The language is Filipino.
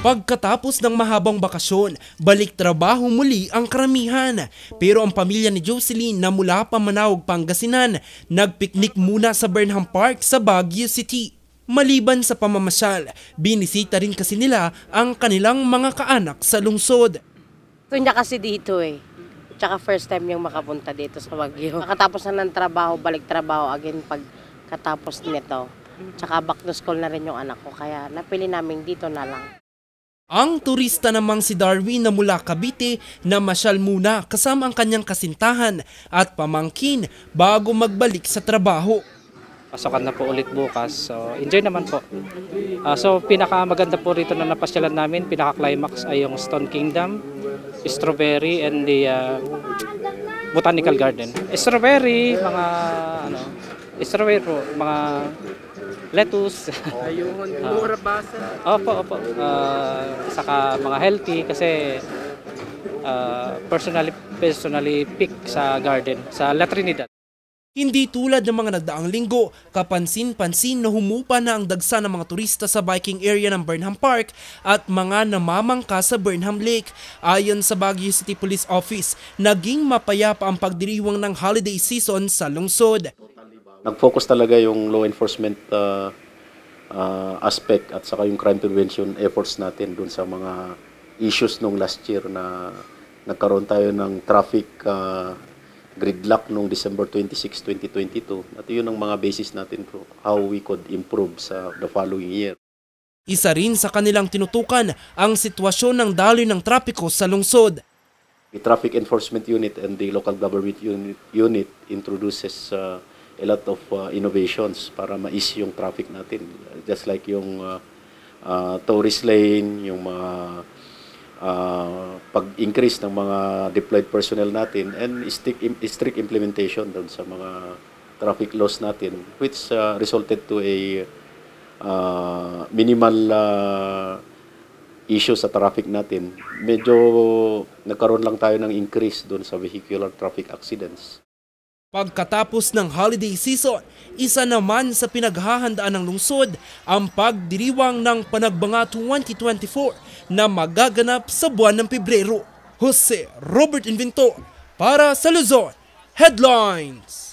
Pagkatapos ng mahabang bakasyon, balik trabaho muli ang karamihan. Pero ang pamilya ni Jocelyn na mula pa Manaoag, Pangasinan, nagpiknik muna sa Burnham Park sa Baguio City. Maliban sa pamamasyal, binisita rin kasi nila ang kanilang mga kaanak sa lungsod. Gusto niya kasi dito eh. Tsaka first time yung makapunta dito sa Baguio. Makatapos na ng trabaho, balik trabaho again pagkatapos nito. Tsaka back to school na rin yung anak ko, kaya napili namin dito na lang. Ang turista namang si Darwin na mula Cavite na masyal muna kasama ang kanyang kasintahan at pamangkin bago magbalik sa trabaho. Pasokan na po ulit bukas, so enjoy naman po. So pinakamaganda po rito na napasyalan namin, pinaka-climax ay yung Stone Kingdom, Strawberry and the Botanical Garden. Strawberry, strawberry po, mga lettuce. Ayun, mura basa. Opo. Saka mga healthy kasi personally pick sa garden, sa La Trinidad. Hindi tulad ng mga nagdaang linggo, kapansin-pansin na humupa na ang dagsa ng mga turista sa biking area ng Burnham Park at mga namamangka sa Burnham Lake. Ayon sa Baguio City Police Office, naging mapayapa ang pagdiriwang ng holiday season sa lungsod. Nag-focus talaga yung law enforcement aspect at saka yung crime prevention efforts natin dun sa mga issues nung last year na nagkaroon tayo ng traffic gridlock nung December 26, 2022. At yun ang mga basis natin for how we could improve sa the following year. Isa rin sa kanilang tinutukan ang sitwasyon ng daloy ng trapiko sa lungsod. The Traffic Enforcement Unit and the Local Government Unit introduces a lot of innovations para ma-ease yung traffic natin. Just like yung tourist lane, yung mga pag-increase ng mga deployed personnel natin and strict implementation doon sa mga traffic laws natin, which resulted to a minimal issue sa traffic natin. Medyo nagkaroon lang tayo ng increase doon sa vehicular traffic accidents. Pagkatapos ng holiday season, isa naman sa pinaghahandaan ng lungsod ang pagdiriwang ng Panagbanga 2024 na magaganap sa buwan ng Pebrero. Jose Robert Inventor para sa Luzon Headlines.